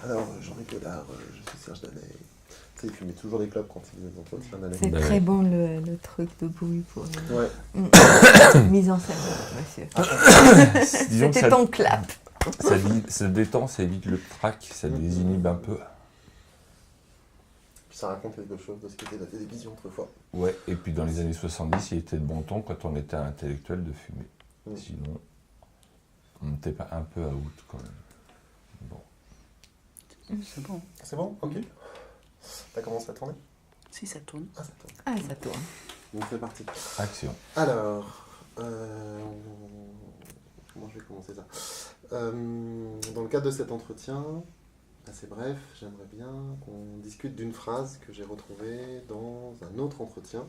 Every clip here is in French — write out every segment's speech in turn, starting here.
Alors, Jean-Luc Godard, je suis Serge Daney. Tu sais, il fumait toujours des clopes quand il faisait des entretiens d'année. C'est très bon le truc de bruit pour Ouais. mise en scène, monsieur. Disons que C'était ton clap. ça détend, ça évite le trac, ça désinhibe un peu. Puis ça raconte quelque chose de ce qu'était la télévision autrefois. Ouais, et puis dans les années 70, il était de bon ton quand on était intellectuel de fumer. Mm. Sinon, on n'était pas un peu out quand même. Bon. C'est bon. C'est bon? Ok. T'as commencé à tourner? Si ça tourne. Ah, ça tourne. Ah, ça tourne. Donc c'est parti. Action. Alors, comment je vais commencer ça? Dans le cadre de cet entretien, assez bref, j'aimerais bien qu'on discute d'une phrase que j'ai retrouvée dans un autre entretien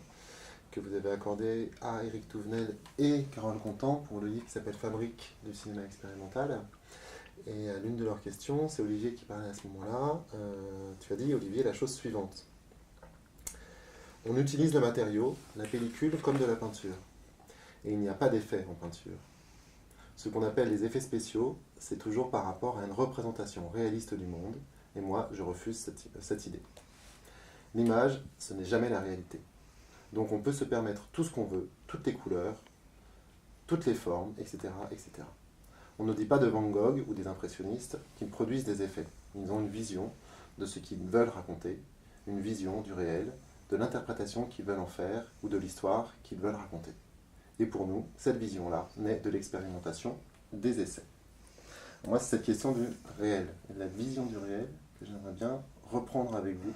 que vous avez accordé à Éric Touvenel et Carole Contant pour le livre qui s'appelle Fabrique du cinéma expérimental. Et à l'une de leurs questions, c'est Olivier qui parlait à ce moment-là. Tu as dit, Olivier, la chose suivante. On utilise le matériau, la pellicule, comme de la peinture. Et il n'y a pas d'effet en peinture. Ce qu'on appelle les effets spéciaux, c'est toujours par rapport à une représentation réaliste du monde. Et moi, je refuse cette idée. L'image, ce n'est jamais la réalité. Donc on peut se permettre tout ce qu'on veut, toutes les couleurs, toutes les formes, etc., etc. On ne dit pas de Van Gogh ou des impressionnistes qu'ils produisent des effets. Ils ont une vision de ce qu'ils veulent raconter, une vision du réel, de l'interprétation qu'ils veulent en faire ou de l'histoire qu'ils veulent raconter. Et pour nous, cette vision-là naît de l'expérimentation, des essais. Moi, c'est cette question du réel, de la vision du réel que j'aimerais bien reprendre avec vous,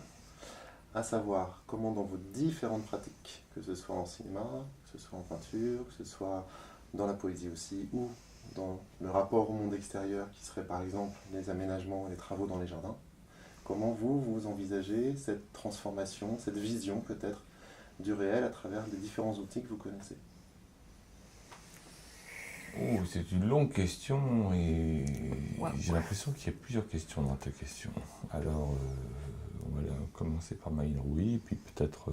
à savoir comment dans vos différentes pratiques, que ce soit en cinéma, que ce soit en peinture, que ce soit dans la poésie aussi, ou dans le rapport au monde extérieur, qui serait par exemple les aménagements et les travaux dans les jardins, comment vous envisagez cette transformation, cette vision peut-être du réel à travers les différents outils que vous connaissez? Oh, c'est une longue question et Wow. j'ai l'impression qu'il y a plusieurs questions dans ta question. Alors, on va commencer par Marine Rouy, puis peut-être,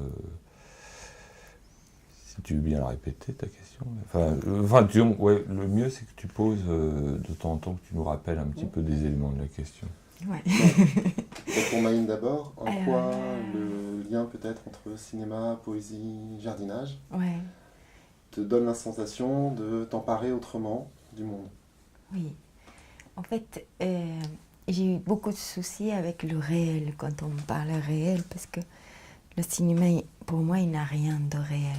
si tu veux bien la répéter, ta question. Ouais, le mieux c'est que tu poses de temps en temps, que tu nous rappelles un petit peu des éléments de la question. Ouais. Donc pour Marine d'abord, en quoi le lien peut-être entre cinéma, poésie, jardinage Ouais. te donne la sensation de t'emparer autrement du monde? Oui. En fait, j'ai eu beaucoup de soucis avec le réel quand on me parle réel, parce que le cinéma, pour moi, il n'a rien de réel.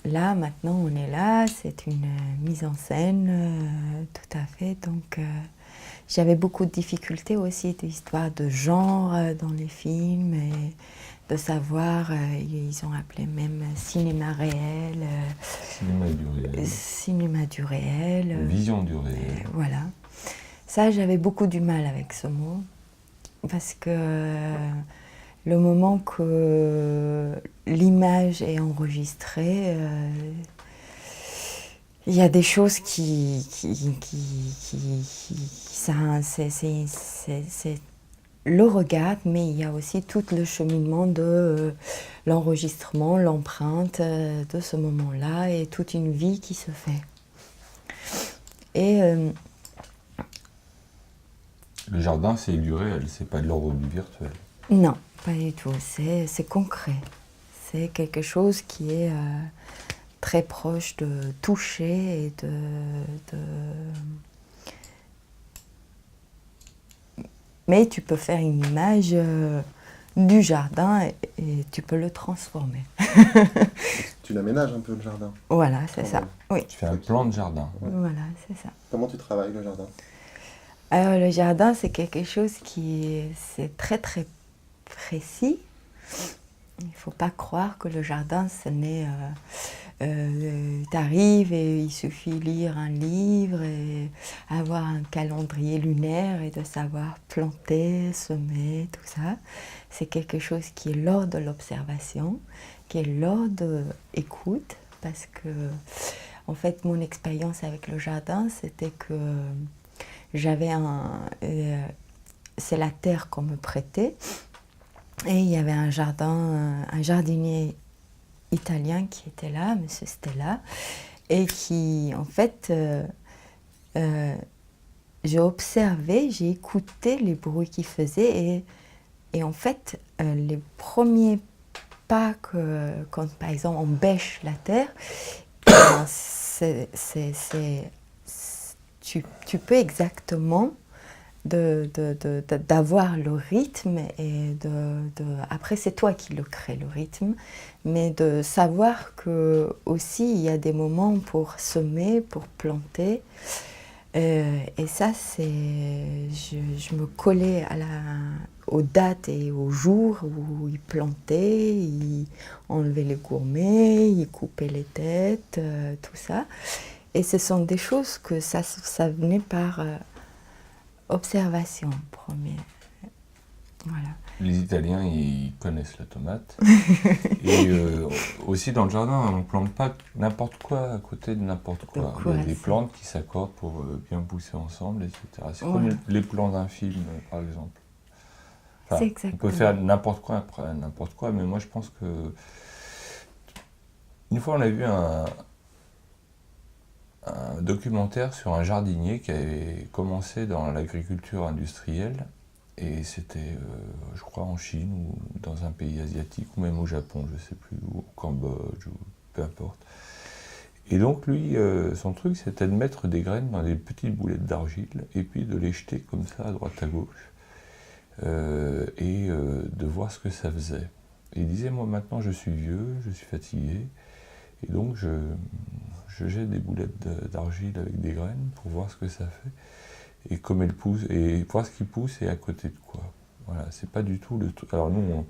Là, maintenant, on est là, c'est une mise en scène, tout à fait. Donc, j'avais beaucoup de difficultés aussi, d'histoire de genre dans les films, et de savoir, ils ont appelé même cinéma réel, Cinéma du réel. cinéma du réel. Vision du réel. Voilà. Ça, j'avais beaucoup du mal avec ce mot, parce que le moment que l'image est enregistrée, il y a des choses c'est le regard, mais il y a aussi tout le cheminement de l'enregistrement, l'empreinte de ce moment-là, et toute une vie qui se fait. Et Le jardin, c'est du réel, c'est pas de l'ordre du virtuel. non, pas du tout. C'est concret. C'est quelque chose qui est très proche de toucher et Mais tu peux faire une image du jardin et tu peux le transformer. Tu l'aménages un peu le jardin. Voilà, c'est ça. Oui, Tu fais un plan de jardin. voilà, c'est ça. Comment tu travailles le jardin? Alors, le jardin, c'est quelque chose c'est très très précis. Il ne faut pas croire que le jardin, ce n'est... t'arrives et il suffit lire un livre et avoir un calendrier lunaire et de savoir planter, semer, tout ça. C'est quelque chose qui est l'ordre de l'observation, qui est l'ordre de l'écoute, parce que, en fait, mon expérience avec le jardin, c'était que j'avais c'est la terre qu'on me prêtait, et il y avait un jardinier italien qui était là, Monsieur Stella, et qui, en fait, j'ai observé, j'ai écouté les bruits qu'il faisait et en fait, les premiers pas quand par exemple on bêche la terre, ben, tu peux exactement d'avoir le rythme et après c'est toi qui le crée le rythme, mais de savoir que aussi il y a des moments pour semer, pour planter. Et ça, je me collais aux dates et aux jours où ils plantaient, ils enlevaient les gourmets, ils coupaient les têtes, tout ça. Et ce sont des choses que ça venait par observation première. Voilà. Les Italiens, ils connaissent la tomate. Et aussi dans le jardin, on ne plante pas n'importe quoi à côté de n'importe quoi. Il y a des plantes qui s'accordent pour bien pousser ensemble, etc. C'est comme les plans d'un film, par exemple. Enfin, on peut faire n'importe quoi après n'importe quoi, mais moi je pense que... Une fois on a vu un documentaire sur un jardinier qui avait commencé dans l'agriculture industrielle. Et c'était, je crois, en Chine ou dans un pays asiatique, ou même au Japon, je ne sais plus, ou au Cambodge, ou peu importe. Et donc lui, son truc, c'était de mettre des graines dans des petites boulettes d'argile, et puis de les jeter comme ça, à droite à gauche, et de voir ce que ça faisait. Et il disait, moi maintenant je suis vieux, je suis fatigué, et donc je jette des boulettes d'argile avec des graines pour voir ce que ça fait. Et comme elle pousse, et voir ce qui pousse et à côté de quoi. Voilà, c'est pas du tout le truc. Alors nous,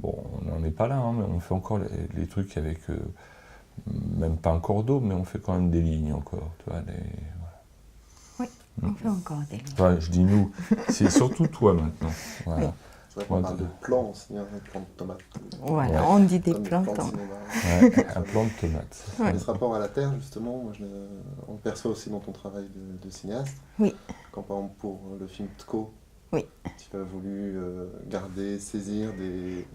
on n'en est pas là, hein, mais on fait encore les trucs avec, même pas un cordeau, mais on fait quand même des lignes encore. Tu vois, voilà. Oui, on fait encore des lignes. Enfin, je dis nous, c'est surtout toi maintenant. Voilà. Oui. C'est vrai qu'on parle de plants aussi, hein, de plants de tomates. Voilà, ouais. on dit des Comme plantes. de cinéma. Ouais, un plant de tomate. Ouais. Mais ce rapport à la terre, justement, moi, on le perçoit aussi dans ton travail de cinéaste. Oui. Quand par exemple pour le film Tko, Oui. tu as voulu saisir des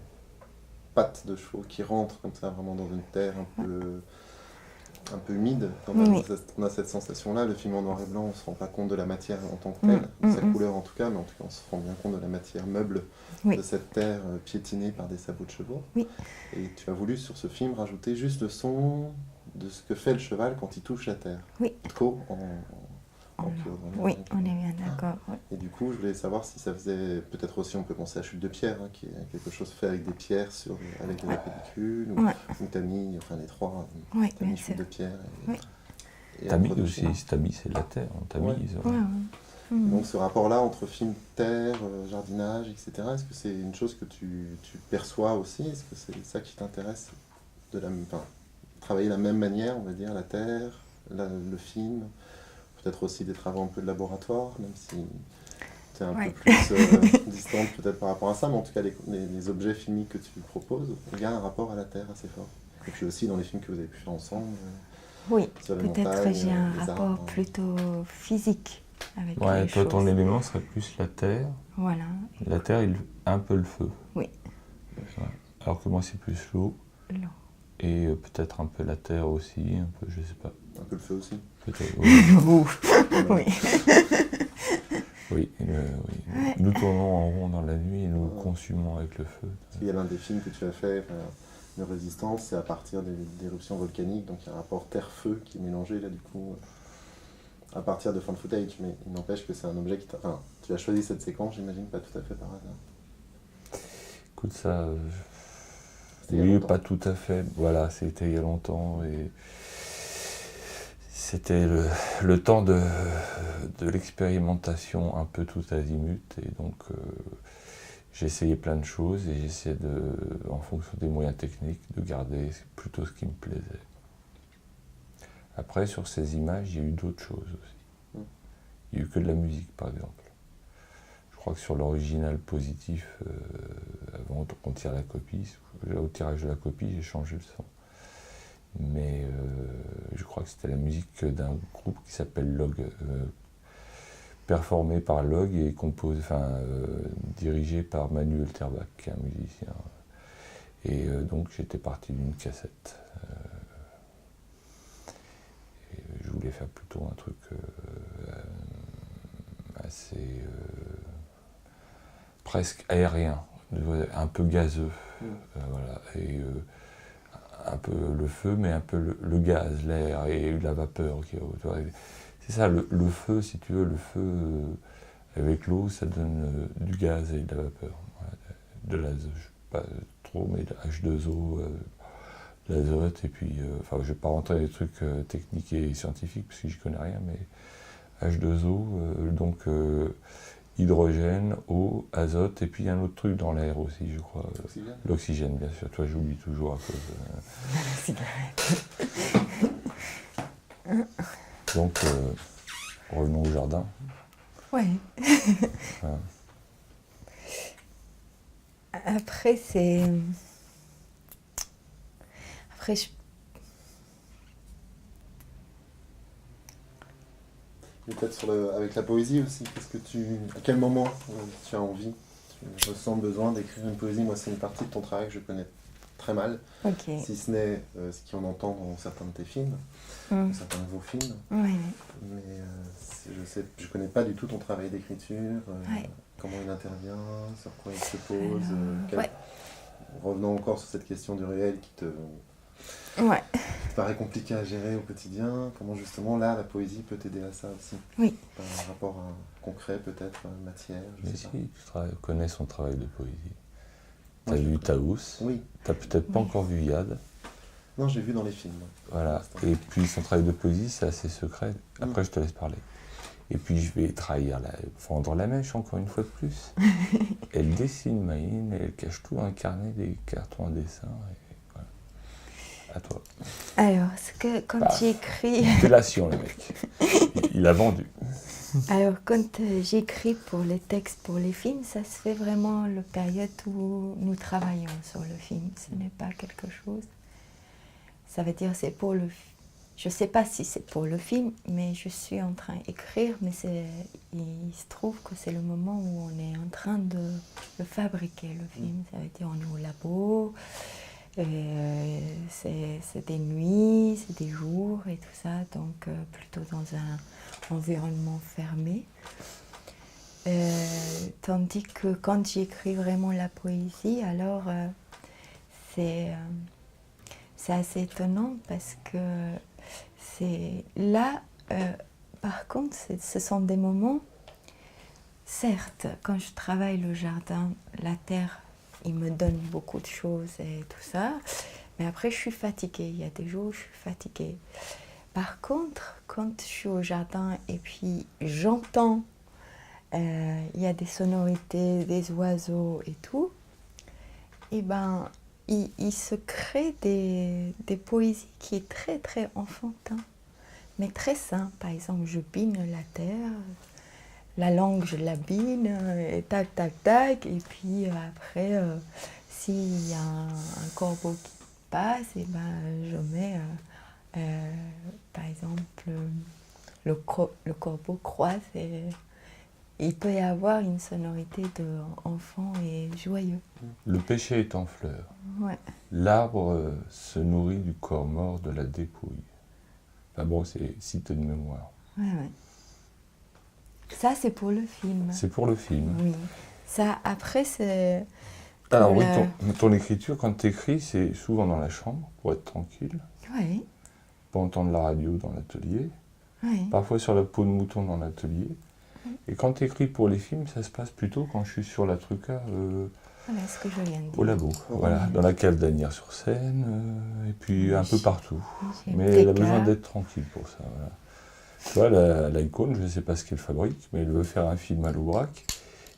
pattes de chevaux qui rentrent comme ça vraiment dans une terre un peu humide. Quand Oui. on a cette sensation-là, le film en noir et blanc, on ne se rend pas compte de la matière en tant que telle, de sa couleur en tout cas, mais en tout cas on se rend bien compte de la matière meuble Oui. de cette terre piétinée par des sabots de chevaux. Oui. Et tu as voulu sur ce film rajouter juste le son de ce que fait le cheval quand il touche la terre. Oui. Tko en kurde. Oui, on est bien d'accord. Oui. Et du coup, je voulais savoir si ça faisait, peut-être aussi on peut penser à Chute de pierre, hein, qui est quelque chose fait avec des pierres avec de la pellicule, ou Tamis, enfin les trois, Oui, Tamis, bien Chute sûr. de pierre. Oui. Et Tamis production. aussi, Tamis c'est la terre, on tamise. Ouais, ouais. Donc ce rapport-là entre film, terre, jardinage, etc., est-ce que c'est une chose que tu perçois aussi? Est-ce que c'est ça qui t'intéresse travailler de la même manière, on va dire, la terre, le film, peut-être aussi des travaux un peu de laboratoire, même si tu es un peu plus distante peut-être par rapport à ça, mais en tout cas les objets filmiques que tu proposes, il y a un rapport à la terre assez fort. Et puis aussi dans les films que vous avez pu faire ensemble. Oui, sur les peut-être montagnes, j'ai un les rapport arbres. plutôt physique avec Ouais, les toi ton choses. élément serait plus la terre. Voilà. La terre, un peu le feu. Oui. Ouais. Alors que moi c'est plus l'eau. L'eau. Et peut-être un peu la terre aussi, un peu, je sais pas. Un peu le feu aussi. Peut-être, oui. Oui. Oui, oui. Nous tournons en rond dans la nuit et nous consumons avec le feu. Il y a l'un des films que tu as fait, de Résistance, c'est à partir d'éruptions volcaniques, donc il y a un rapport terre-feu qui est mélangé là du coup à partir de found footage, mais il n'empêche que c'est un objet qui t'a... Enfin, tu as choisi cette séquence, j'imagine, pas tout à fait par hasard. Écoute, ça... C'était il y a Oui, longtemps. pas tout à fait. Voilà, c'était il y a longtemps et... C'était le temps de l'expérimentation un peu tout azimut, et donc j'ai essayé plein de choses et j'essayais en fonction des moyens techniques, de garder plutôt ce qui me plaisait. Après, sur ces images, il y a eu d'autres choses aussi. Il n'y a eu que de la musique, par exemple. Je crois que sur l'original positif, avant qu'on tire la copie, au tirage de la copie, j'ai changé le son. Mais je crois que c'était la musique d'un groupe qui s'appelle Log, performé par Log et dirigé par Manu Elterbach, qui est un musicien. Et donc j'étais parti d'une cassette. Et je voulais faire plutôt un truc c'est presque aérien, un peu gazeux. Voilà. Et un peu le feu, mais un peu le gaz, l'air et la vapeur. C'est ça, le feu, si tu veux, le feu avec l'eau, ça donne du gaz et de la vapeur. Voilà. De l'azote, pas trop, mais de H2O, l'azote, et puis, enfin, je ne vais pas rentrer dans les trucs techniques et scientifiques, parce que je ne connais rien, mais H2O, donc hydrogène, eau, azote, et puis un autre truc dans l'air aussi, je crois. L'oxygène, bien sûr. Toi, j'oublie toujours à cause Donc, revenons au jardin. Ouais. Voilà. Après, c'est... Après, Et peut-être avec la poésie aussi, à quel moment tu as envie, tu ressens le besoin d'écrire une poésie? Moi, c'est une partie de ton travail que je connais très mal, si ce n'est ce qu'on entend dans certains de tes films, dans certains de vos films. Ouais. Mais je connais pas du tout ton travail d'écriture, comment il intervient, sur quoi il se pose. Revenons encore sur cette question du réel qui te paraît compliqué à gérer au quotidien. Comment justement là la poésie peut t'aider à ça aussi? Oui. Par rapport à un concret peut-être, une matière, Mais sais si, pas. tu connais son travail de poésie. Moi, T'as vu Taous, oui. T'as peut-être pas encore vu Yad. Non, j'ai vu dans les films. Voilà. Et puis son travail de poésie, c'est assez secret. Après, je te laisse parler. Et puis je vais fendre la mèche encore une fois de plus. Elle dessine Maïn, elle cache tout dans un carnet, des cartons à dessin. Et voilà. À toi. Alors, quand j'écris... Délation, le mec. Il a vendu. Alors, quand j'écris pour les textes, pour les films, ça se fait vraiment la période où nous travaillons sur le film. Ce n'est pas quelque chose... Ça veut dire c'est pour le... Je ne sais pas si c'est pour le film, mais je suis en train d'écrire, mais il se trouve que c'est le moment où on est en train de fabriquer, le film. Ça veut dire on est au labo, c'est des nuits, c'est des jours et tout ça, donc plutôt dans un environnement fermé. Tandis que quand j'écris vraiment la poésie, alors c'est assez étonnant parce que c'est là, par contre, ce sont des moments, certes, quand je travaille le jardin, la terre, il me donne beaucoup de choses et tout ça, mais après je suis fatiguée, il y a des jours où je suis fatiguée. Par contre, quand je suis au jardin et puis j'entends, il y a des sonorités, des oiseaux et tout, et ben, il se crée des poésies qui est très très enfantin, mais très simple. Par exemple, je bine la terre, la langue je la bine, et tac tac tac, et puis après, s'il y a un corbeau qui passe, et ben je mets, par exemple, le corbeau croise, et il peut y avoir une sonorité d'enfant et joyeux. Le péché est en fleur. Ouais. L'arbre se nourrit du corps mort de la dépouille. Enfin bon, c'est cité de mémoire. Ouais. Ça, c'est pour le film. C'est pour le film. Oui. Ça, après, c'est... Alors oui, ton écriture, quand tu écris, c'est souvent dans la chambre, pour être tranquille. Oui. Pour entendre la radio dans l'atelier. Oui. Parfois sur la peau de mouton dans l'atelier. Et quand tu écris pour les films, ça se passe plutôt quand je suis sur la Truca, voilà ce que je viens de dire. au labo. Voilà, dans la cave d'Asnières-sur-Seine, et puis un peu partout. Mais elle a besoin d'être tranquille pour ça. Voilà. Tu vois, la icône, je ne sais pas ce qu'elle fabrique, mais elle veut faire un film à l'Aubrac.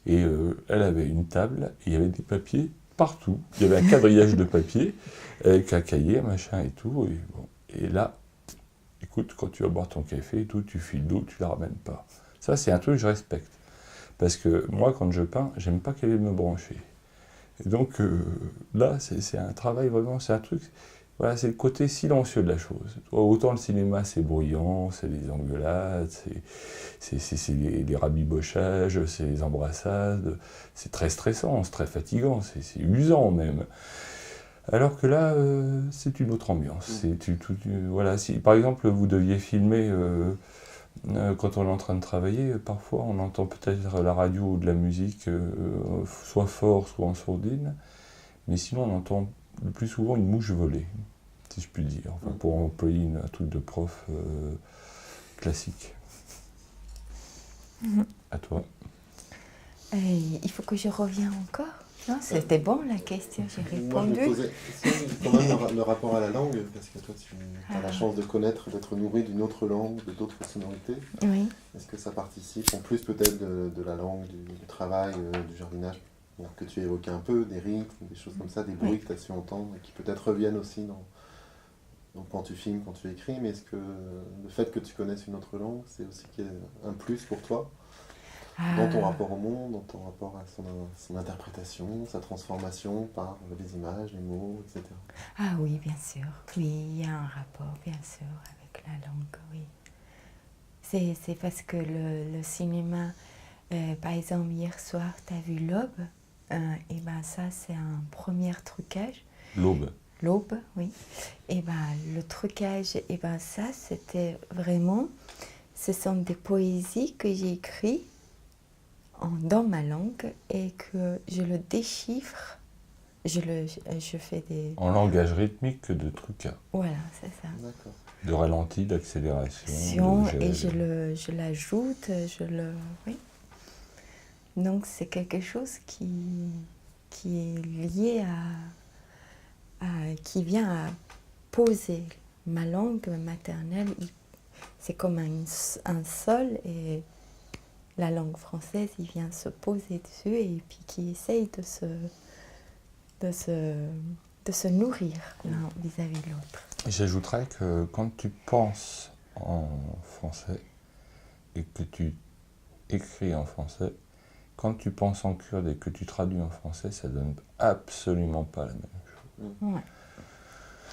Et elle avait une table, et il y avait des papiers partout. Il y avait un quadrillage de papier, avec un cahier, machin et tout. Et là, écoute, quand tu vas boire ton café et tout, tu files d'eau, tu la ramènes pas. Ça, c'est un truc que je respecte. Parce que moi, quand je peins, j'aime pas qu'elle vienne me brancher. Et donc, là, c'est un travail vraiment, c'est un truc... Voilà, c'est le côté silencieux de la chose. Autant le cinéma, c'est bruyant, c'est les engueulades, c'est les rabibochages, c'est les embrassades, c'est très stressant, c'est très fatigant, c'est usant même. Alors que là, c'est une autre ambiance. Voilà, si par exemple vous deviez filmer Quand on est en train de travailler, parfois on entend peut-être la radio ou de la musique, soit fort, soit en sourdine, mais sinon on entend le plus souvent une mouche voler, si je puis dire, enfin, pour employer un truc de prof classique. À toi. Il faut que je revienne encore. Non, c'était bon la question, j'ai Moi, je répondu. me posais quand même le rapport à la langue, parce que toi, tu as la chance de connaître, d'être nourri d'une autre langue, d'autres sonorités. Oui. Est-ce que ça participe, en plus peut-être de la langue, du travail, du jardinage, bon, que tu évoquais un peu, des rythmes, des choses comme ça, des bruits que tu as su entendre et qui peut-être reviennent aussi quand tu filmes, quand tu écris, mais est-ce que le fait que tu connaisses une autre langue, c'est aussi un plus pour toi dans ton rapport au monde, dans ton rapport à son interprétation, sa transformation par les images, les mots, etc. Ah oui, bien sûr. Oui, il y a un rapport, bien sûr, avec la langue, oui. C'est parce que le cinéma, par exemple, hier soir, tu as vu L'Aube, et ben ça, c'est un premier trucage. L'Aube. L'Aube, oui. Et ben le trucage, et ben ça, c'était vraiment, ce sont des poésies que j'ai écrites dans ma langue et que je le déchiffre, je fais des... En langage rythmique de trucage. Voilà, c'est ça. D'accord. De ralenti, d'accélération. Et je l'ajoute, oui. Donc c'est quelque chose qui est lié qui vient à poser ma langue maternelle. C'est comme un sol et la langue française, il vient se poser dessus et puis qui essaye de se nourrir l'un vis-à-vis de l'autre. J'ajouterais que quand tu penses en français et que tu écris en français, quand tu penses en kurde et que tu traduis en français, ça donne absolument pas la même chose. Ouais.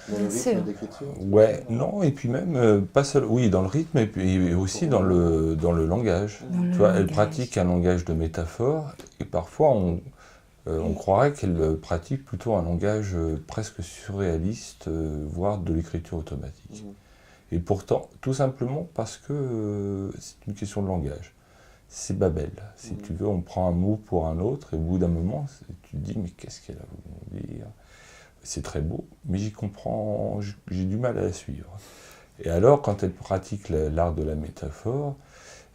Dans le rythme d'écriture. Ouais, non, et puis même, pas seul, oui, dans le rythme et puis aussi dans le langage. Tu vois, elle pratique un langage de métaphore et parfois on croirait qu'elle pratique plutôt un langage presque surréaliste, voire de l'écriture automatique. Et pourtant, tout simplement parce que c'est une question de langage. C'est Babel. Si tu veux, on prend un mot pour un autre et au bout d'un moment, tu te dis, mais qu'est-ce qu'elle a voulu dire ? C'est très beau, mais j'y comprends, j'ai du mal à la suivre. Et alors, quand elle pratique l'art de la métaphore,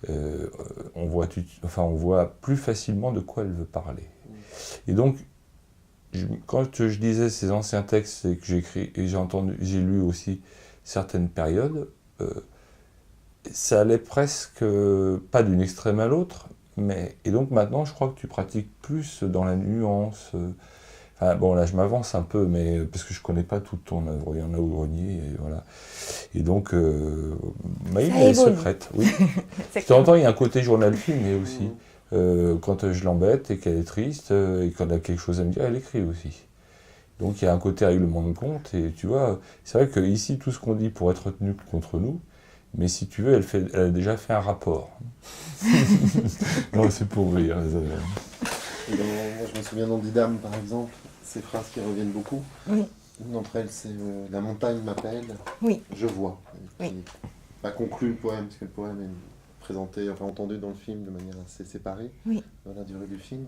on voit plus facilement de quoi elle veut parler. Et donc, quand je disais ces anciens textes et que j'écris et j'ai lu aussi certaines périodes, ça allait presque pas d'une extrême à l'autre, et donc maintenant, je crois que tu pratiques plus dans la nuance. Enfin, bon, là, je m'avance un peu, mais parce que je connais pas toute ton œuvre. Il y en a au grenier, et voilà. Et donc, Maïla, elle est secrète. Oui. De temps en temps, il y a un côté journal filmé aussi. Quand je l'embête et qu'elle est triste et qu'on a quelque chose à me dire, elle écrit aussi. Donc, il y a un côté règlement de compte. Et tu vois, c'est vrai qu'ici, tout ce qu'on dit pourrait être retenu contre nous. Mais si tu veux, elle a déjà fait un rapport. Non, c'est pour rire. Moi, je me souviens dans Didam, par exemple, ces phrases qui reviennent beaucoup. Oui. Une d'entre elles, c'est « La montagne m'appelle, oui. je vois ». Oui. Qui conclut le poème, parce que le poème est présenté, entendu dans le film de manière assez séparée, dans la durée du film.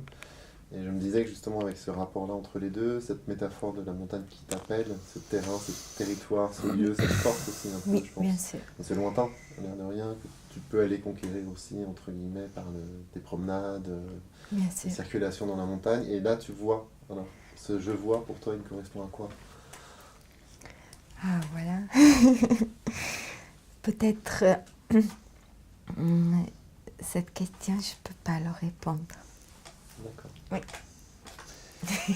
Et je me disais que justement, avec ce rapport-là entre les deux, cette métaphore de la montagne qui t'appelle, ce terrain, ce territoire, ce lieu, cette force aussi, un peu, je pense. Bien sûr. C'est lointain, l'air de rien, que tu peux aller conquérir aussi, entre guillemets, par tes promenades, la circulation dans la montagne. Et là, tu vois, alors, ce « je vois », pour toi, il correspond à quoi ? Ah, voilà. Peut-être, cette question, je ne peux pas leur répondre. D'accord. Oui.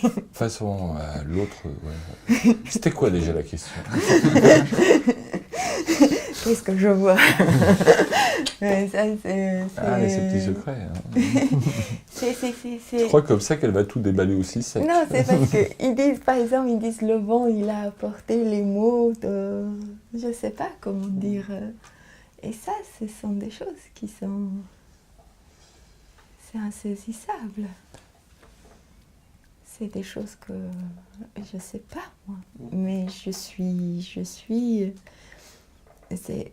De toute façon, l'autre... Ouais. C'était quoi déjà la question ? Qu'est-ce que je vois ? Ah, ces petits secrets. Hein. Je crois comme ça qu'elle va tout déballer aussi sec. Non, c'est parce qu'ils disent, par exemple, le vent, il a apporté les mots de... Je ne sais pas comment dire. Et ça, ce sont des choses qui sont... C'est insaisissable. C'est des choses que je ne sais pas, moi. Mais je suis ce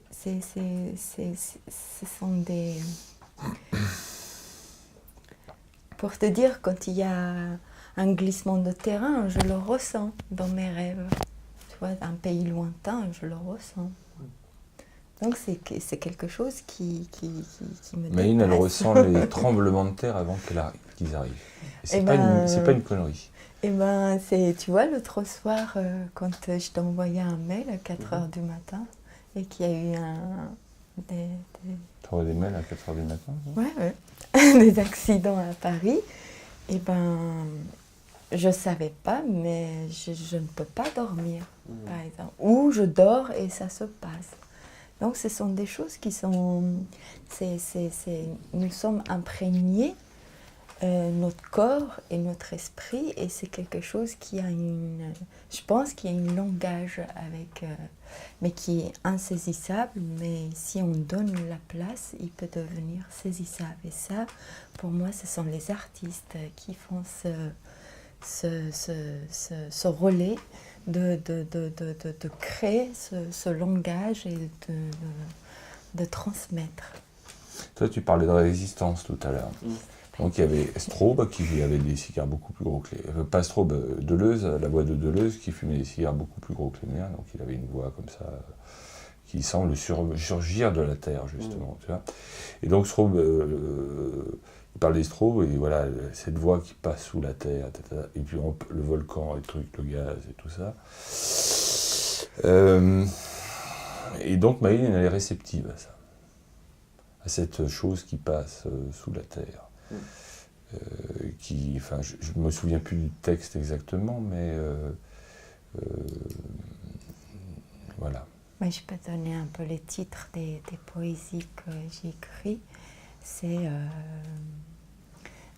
sont des... Pour te dire, quand il y a un glissement de terrain, je le ressens dans mes rêves. Tu vois, un pays lointain, je le ressens. Donc c'est quelque chose qui me Mayline, elle dépasse. ressent les tremblements de terre avant qu'ils arrivent. Et c'est pas une connerie. Eh ben, tu vois, l'autre soir, quand je t'ai envoyé un mail à 4h du matin, et qu'il y a eu Tu envoies des mails à 4h du matin? Ouais. Des accidents à Paris, et ben, je savais pas, mais je ne peux pas dormir, par exemple. Ou je dors et ça se passe. Donc ce sont des choses qui sont... nous sommes imprégnés, notre corps et notre esprit, et c'est quelque chose qui a je pense qu'il y a un langage avec, mais qui est insaisissable, mais si on donne la place, il peut devenir saisissable. Et ça, pour moi, ce sont les artistes qui font ce relais de créer ce langage et de transmettre. Toi, tu parlais de résistance tout à l'heure. Donc il y avait Straub qui avait des cigares beaucoup plus gros que les... Pas Straub, Deleuze, la voix de Deleuze, qui fumait des cigares beaucoup plus gros que les miens. Donc il avait une voix comme ça, qui semble surgir de la terre, justement. Tu vois. Et donc Straub, il parle des Straub, et voilà, cette voix qui passe sous la terre, et puis le volcan, les trucs, le gaz et tout ça. Et donc Mayline, elle est réceptive à ça, à cette chose qui passe sous la terre. Je ne me souviens plus du texte exactement, mais voilà. Mais je peux donner un peu les titres des poésies que j'ai écrites. C'est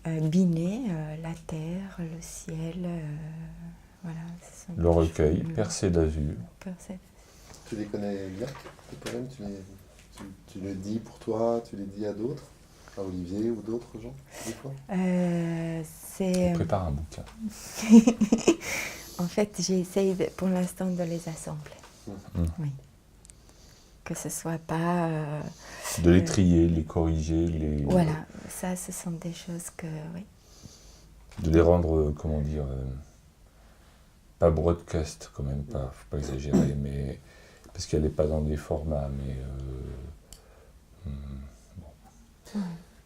Binet, la terre, le ciel, voilà. Le recueil, Percé d'azur. Tu les connais bien, tes poèmes, tu les dis pour toi, tu les dis à d'autres? À Olivier ou d'autres gens, des fois? On prépare un bouquin. En fait, j'essaye pour l'instant de les assembler. Oui. Que ce soit pas... de les trier, les corriger, Voilà, ça, ce sont des choses que... Oui. De les rendre, comment dire... pas broadcast, quand même, faut pas exagérer, mais... Parce qu'elle n'est pas dans des formats, mais...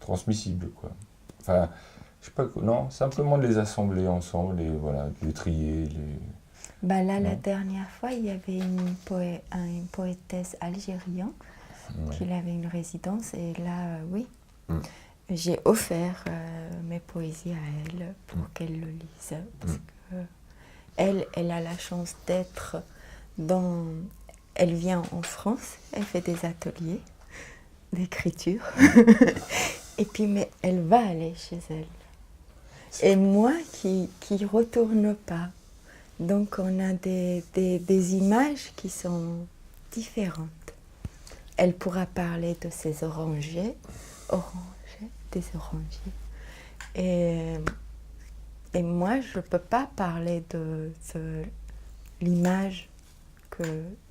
transmissible, quoi. Enfin, je sais pas, non, simplement de les assembler ensemble et voilà, de les trier. Bah là, la dernière fois, il y avait une poétesse algérienne qui avait une résidence, et là, oui, j'ai offert mes poésies à elle pour qu'elle le lise, parce que elle a la chance d'être dans... Elle vient en France, elle fait des ateliers d'écriture. Et puis, mais elle va aller chez elle. Et moi qui retourne pas. Donc, on a des images qui sont différentes. Elle pourra parler de ses des orangers. Et moi, je ne peux pas parler de l'image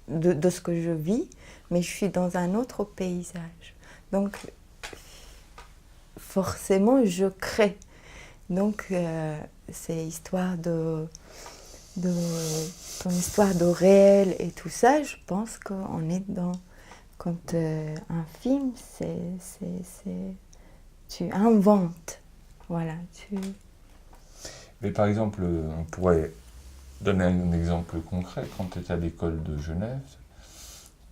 de ce que je vis, mais je suis dans un autre paysage. Donc, forcément, je crée. Donc, c'est histoire ton histoire de réel et tout ça, je pense qu'on est dans... Quand un film, tu inventes. Voilà. Mais par exemple, on pourrait donner un exemple concret. Quand tu étais à l'école de Genève,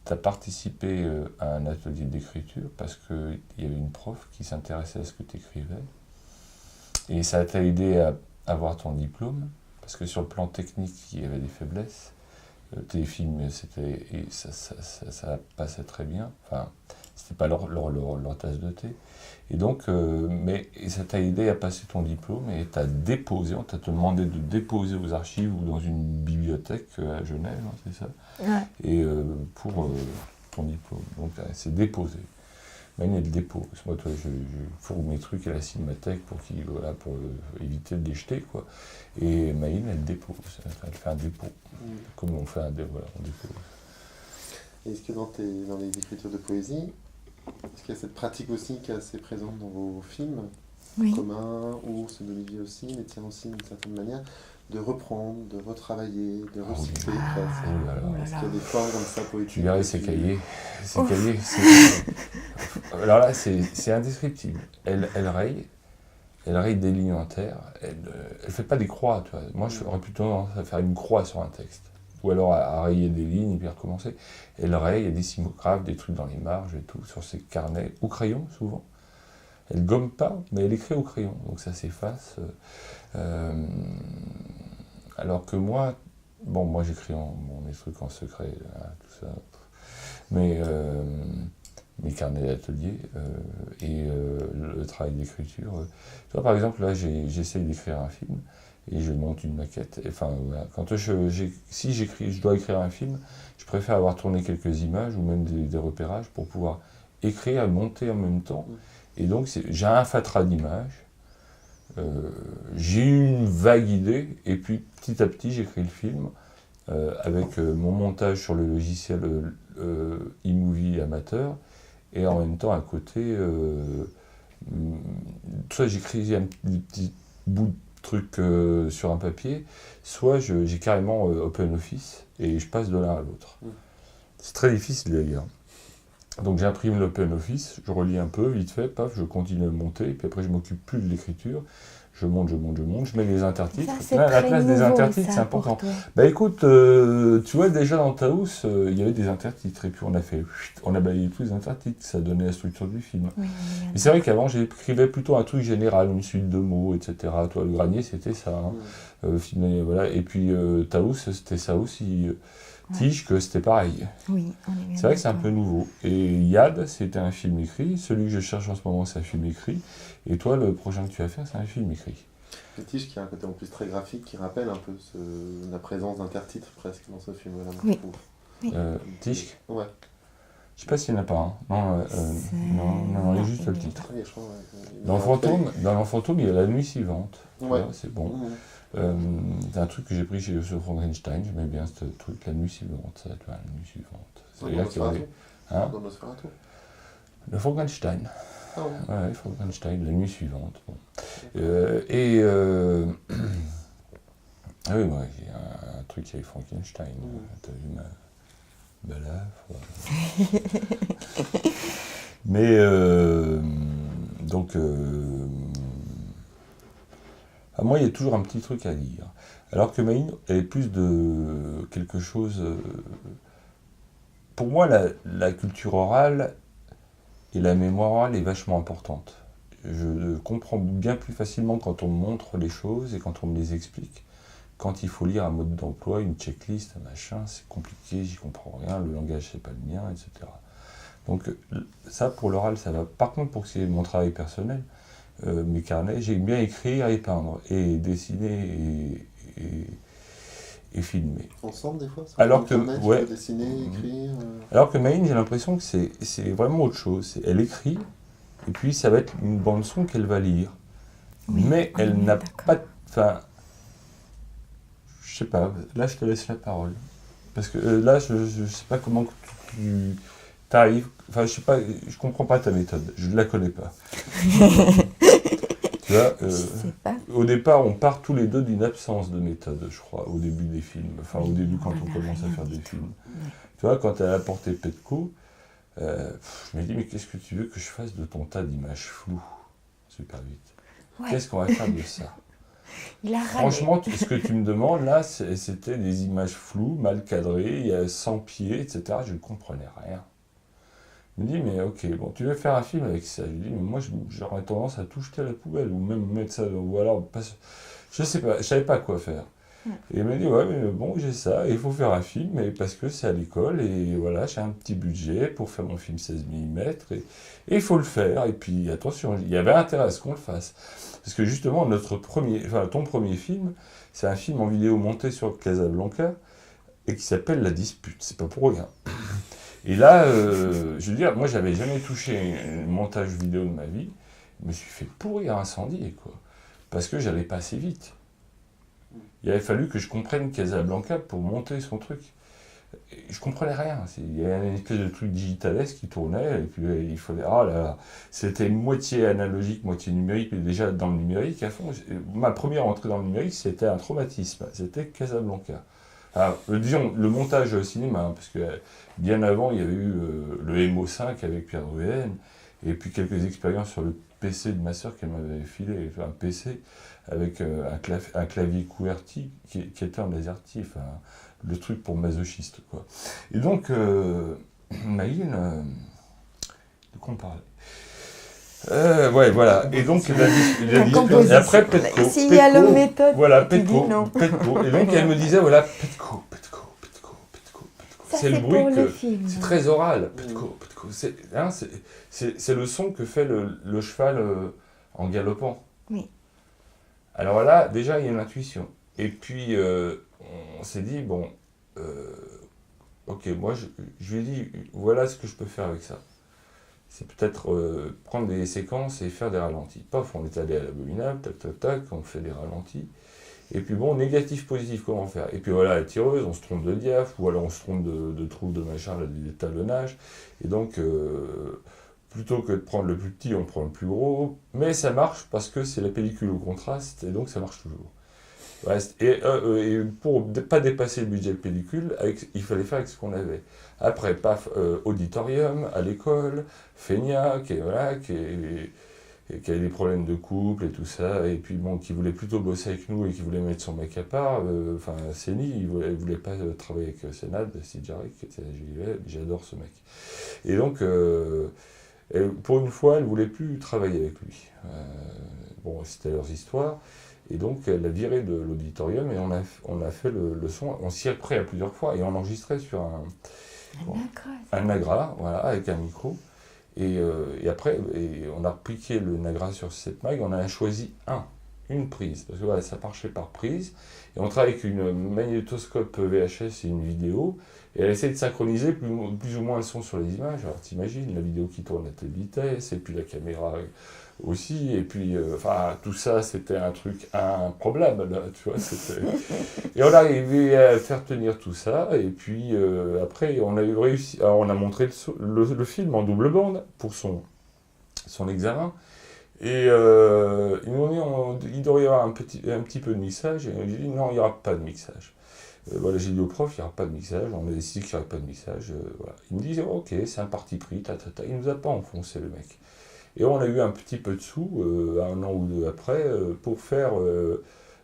tu as participé à un atelier d'écriture parce qu'il y avait une prof qui s'intéressait à ce que tu écrivais. Et ça t'a aidé à avoir ton diplôme, parce que sur le plan technique, il y avait des faiblesses. Tes films, ça passait très bien. Enfin, c'était pas leur tasse de thé. Et donc, et ça t'a aidé à passer ton diplôme, et on t'a demandé de déposer aux archives ou dans une bibliothèque à Genève, hein, c'est ça? Ouais. Et pour ton diplôme. Donc, c'est déposé. Mayline, elle dépose. Moi, toi, je fourgue mes trucs à la cinémathèque pour éviter de les jeter, quoi. Et Mayline, elle dépose. Elle fait un dépôt. Comme on fait on dépose. Et est-ce que dans les écritures de poésie, est-ce qu'il y a cette pratique aussi qui est assez présente dans vos films Oui. communs, ou ceux d'Olivier aussi, mais tiens aussi d'une certaine manière, de reprendre, de retravailler, de recycler presque? Oh là là. Oh là Est-ce qu'il y là. a des formes comme ça poétiques? Tu verrais ces cahiers. Ces Ouf. cahiers, alors là, c'est indescriptible. Elle raye des lignes entières. Elle fait pas des croix, tu vois. Moi, j'aurais plutôt tendance à faire une croix sur un texte. Ou alors à rayer des lignes et puis à recommencer. Elle raye, il y a des simographes, des trucs dans les marges et tout, sur ses carnets, au crayon souvent. Elle gomme pas, mais elle écrit au crayon, donc ça s'efface. Alors que moi, moi j'écris mes trucs en secret, tout ça. Mais mes carnets d'atelier et le travail d'écriture. Tu vois, par exemple, là, j'essaye d'écrire un film et je monte une maquette. Enfin, voilà. Si je dois écrire un film, je préfère avoir tourné quelques images ou même des repérages pour pouvoir écrire et monter en même temps. Et donc, j'ai un fatras d'images, j'ai une vague idée, et puis petit à petit, j'écris le film avec mon montage sur le logiciel iMovie amateur, et en même temps, à côté, soit j'écris un petit bout de truc sur un papier, soit j'ai carrément OpenOffice, et je passe de l'un à l'autre. C'est très difficile d'ailleurs. Donc j'imprime l'OpenOffice, je relis un peu, vite fait, paf, je continue à monter, puis après je m'occupe plus de l'écriture, je monte, je mets les intertitres. Ça, c'est Là, la très place des nouveau, intertitres, ça, c'est important. pour toi. Bah écoute, tu vois, déjà dans Taous, il y avait des intertitres, et puis on a balayé tous les intertitres, ça donnait la structure du film. Oui, Et c'est vrai qu'avant, j'écrivais plutôt un truc général, une suite de mots, etc. Toi, le granier, c'était ça. Hein. Voilà. Et puis Taous, c'était ça aussi. Tige, que c'était pareil. Oui, on est bien C'est vrai que c'est un d'accord. peu nouveau. Et Yad, c'était un film écrit. Celui que je cherche en ce moment, c'est un film écrit. Et toi, le prochain que tu vas faire, c'est un film écrit. Tige qui a un côté en plus très graphique qui rappelle un peu la présence d'intertitres presque dans ce film-là. Oui. Tige, Ouais. je sais pas s'il n'y en a pas un. Non, il y a juste le titre. Oui, je crois, ouais. Dans l'Enfantôme, il y a La Nuit suivante. Ouais. Voilà, c'est bon. C'est un truc que j'ai pris chez Frankenstein, j'aimais bien ce truc, La Nuit suivante, ça, tu vois, La Nuit suivante. C'est-à-dire qu'il y avait... Hein? Dans Nosferatu. Le Frankenstein. Ah ouais. Ouais, Frankenstein, La Nuit suivante. Bon. Ah oui, moi, j'ai un truc avec Frankenstein. T'as vu ma balafre. Mais, donc... À moi, il y a toujours un petit truc à dire. Alors que Mayne, elle est plus de quelque chose... Pour moi, la culture orale et la mémoire orale est vachement importante. Je comprends bien plus facilement quand on me montre les choses et quand on me les explique. Quand il faut lire un mode d'emploi, une checklist, un machin, c'est compliqué, j'y comprends rien, le langage c'est pas le mien, etc. Donc ça, pour l'oral, ça va. Par contre, pour que c'est mon travail personnel, mes carnets, j'aime bien écrire et peindre, et dessiner et filmer. Ensemble, des fois? Alors que, ouais. Dessiner, écrire... Alors que Mayne, j'ai l'impression que c'est vraiment autre chose. Elle écrit, et puis ça va être une bande-son qu'elle va lire. Oui, mais on est elle bien n'a d'accord. pas... Enfin, je sais pas, là je te laisse la parole. Parce que là, je sais pas comment tu t'arrives... Enfin, je sais pas, je comprends pas ta méthode, je ne la connais pas. Tu vois, Je sais pas. au départ, on part tous les deux d'une absence de méthode, je crois, au début des films. Enfin, au début, quand on commence à faire des films. Oui. Tu vois, quand elle a apporté Petco, je me dis, mais qu'est-ce que tu veux que je fasse de ton tas d'images floues? Super vite. Ouais. Qu'est-ce qu'on va faire de ça? Il a râlé. Franchement, ce que tu me demandes, là, c'était des images floues, mal cadrées, il y a 100 pieds, etc. Je ne comprenais rien. Il me dit, mais ok, bon, tu veux faire un film avec ça? Je lui dis, mais moi, j'aurais tendance à tout jeter à la poubelle, ou même mettre ça, ou alors, je sais pas, je savais pas quoi faire. Et il m'a dit, ouais, mais bon, j'ai ça, et il faut faire un film, mais parce que c'est à l'école, et voilà, j'ai un petit budget pour faire mon film 16 mm, et il faut le faire, et puis attention, il y avait intérêt à ce qu'on le fasse. Parce que justement, ton premier film, c'est un film en vidéo monté sur Casablanca, et qui s'appelle La Dispute, c'est pas pour rien. Et là, je veux dire, moi, j'avais jamais touché un montage vidéo de ma vie, je me suis fait pourrir, incendier, quoi, parce que j'allais pas assez vite. Il avait fallu que je comprenne Casablanca pour monter son truc. Je comprenais rien. Il y avait une espèce de truc digitalesque qui tournait, et puis il fallait. Oh là là, c'était moitié analogique, moitié numérique, mais déjà dans le numérique à fond. Ma première entrée dans le numérique, c'était un traumatisme. C'était Casablanca. Alors, disons, le montage cinéma, hein, parce que bien avant, il y avait eu le MO5 avec Pierre Druyen, et puis quelques expériences sur le PC de ma sœur qu'elle m'avait filé, un PC avec un clavier QWERTY qui était en AZERTY, enfin, le truc pour masochistes, quoi. Et donc, Maïl, de quoi on parlait? Ouais, voilà. Et donc, et après, Petco. S'il y a la méthode, voilà, tu dis non. Petco. Et donc, elle me disait, voilà, Petco. Ça, C'est le bruit pour que... le film. C'est très oral, Petco. C'est le son que fait le cheval en galopant. Oui. Alors là, déjà, il y a une intuition. Et puis, on s'est dit, bon, ok, moi, je lui ai dit, voilà ce que je peux faire avec ça. C'est peut-être prendre des séquences et faire des ralentis. Paf, on est allé à l'abominable, tac, on fait des ralentis. Et puis bon, négatif, positif, comment faire? Et puis voilà, la tireuse, on se trompe de diaph, ou alors on se trompe de trou de machin, d'étalonnage. Et donc, plutôt que de prendre le plus petit, on prend le plus gros. Mais ça marche parce que c'est la pellicule au contraste, et donc ça marche toujours. Ouais, et pour ne pas dépasser le budget de pellicule, il fallait faire avec ce qu'on avait. Après, paf, auditorium, à l'école, Feigna, qui avait des problèmes de couple et tout ça, et puis bon, qui voulait plutôt bosser avec nous et qui voulait mettre son mec à part, enfin, Séni, il voulait pas travailler avec Sénad, Sidjarek, j'adore ce mec. Et donc, pour une fois, elle voulait plus travailler avec lui. Bon, c'était leurs histoires. Et donc, elle a viré de l'auditorium et on a fait le son. On s'y est prêt à plusieurs fois et on enregistrait sur un Nagra, voilà, avec un micro. Et après, on a repiqué le Nagra sur cette mag, on a choisi une prise, parce que voilà, ça marchait par prise. Et on travaille avec une magnétoscope VHS et une vidéo, et elle essaie de synchroniser plus ou moins le son sur les images. Alors t'imagines, la vidéo qui tourne à telle vitesse, et puis la caméra aussi, et puis, enfin, tout ça, c'était un truc improbable, là, tu vois, Et on arrivait à faire tenir tout ça, et puis, après, on a réussi, alors on a montré le film en double bande pour son examen, et ils m'ont dit, il devrait y avoir un petit peu de mixage, et j'ai dit, non, il n'y aura pas de mixage. Voilà, j'ai dit au prof, il n'y aura pas de mixage, on a décidé qu'il n'y aurait pas de mixage, voilà. Il me dit, ok, c'est un parti pris, il ne nous a pas enfoncé, le mec. Et on a eu un petit peu de sous, 1 an ou 2 après, pour faire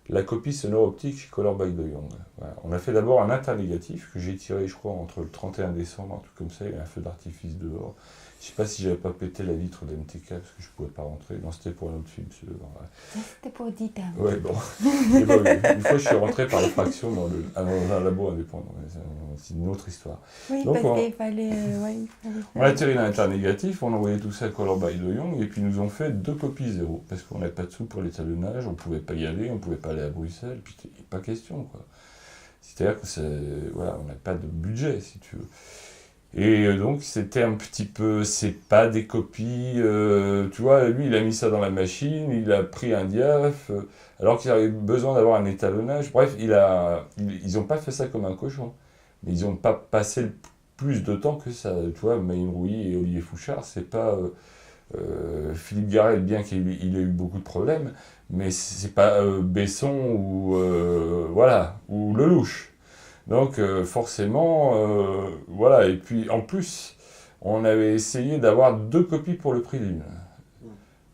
la copie sonore optique chez Color by de Young. Voilà. On a fait d'abord un internégatif que j'ai tiré, je crois, entre le 31 décembre, un truc comme ça, il y avait un feu d'artifice dehors. Je sais pas si j'avais pas pété la vitre d'MTK parce que je pouvais pas rentrer. Non, c'était pour un autre film. Ouais. C'était pour Dieter. Ouais, bon. Une fois, je suis rentré par effraction dans un labo indépendant. C'est une autre histoire. Oui, donc, parce qu'il fallait... on a atterri l'internégatif, on a envoyé tout ça à Color by de Young, et puis ils nous ont fait 2 copies 0, parce qu'on n'avait pas de sous pour l'étalonnage, on pouvait pas y aller, on pouvait pas aller à Bruxelles, puis pas question, quoi. C'est-à-dire que voilà, on n'a pas de budget, si tu veux. Et donc c'était un petit peu, c'est pas des copies, tu vois, lui il a mis ça dans la machine, il a pris un diaph, alors qu'il avait besoin d'avoir un étalonnage, bref, ils ont pas fait ça comme un cochon, mais ils ont pas passé plus de temps que ça, tu vois, Maïm Rouilly et Olivier Fouchard, c'est pas Philippe Garrel, bien qu'il ait eu beaucoup de problèmes, mais c'est pas Besson ou voilà, ou Lelouch. Donc forcément, voilà, et puis en plus, on avait essayé d'avoir 2 copies pour le prix d'une.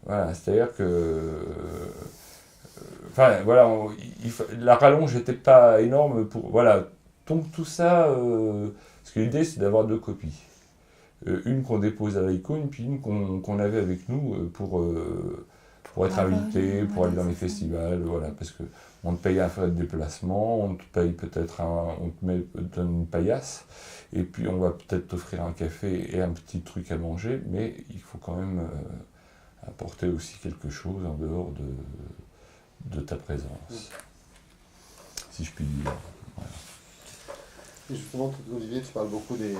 Voilà, c'est-à-dire que... Enfin, voilà, la rallonge n'était pas énorme pour... Voilà, donc tout ça, parce que l'idée c'est d'avoir 2 copies. Une qu'on dépose à l'Icône, puis une qu'on avait avec nous pour être invité, pour aller dans les festivals, voilà, parce que on te paye un frais de déplacement, on te paye peut-être on te donne une paillasse, et puis on va peut-être t'offrir un café et un petit truc à manger, mais il faut quand même apporter aussi quelque chose en dehors de ta présence, si je puis dire. Voilà. Et justement, Olivier, tu parles beaucoup des...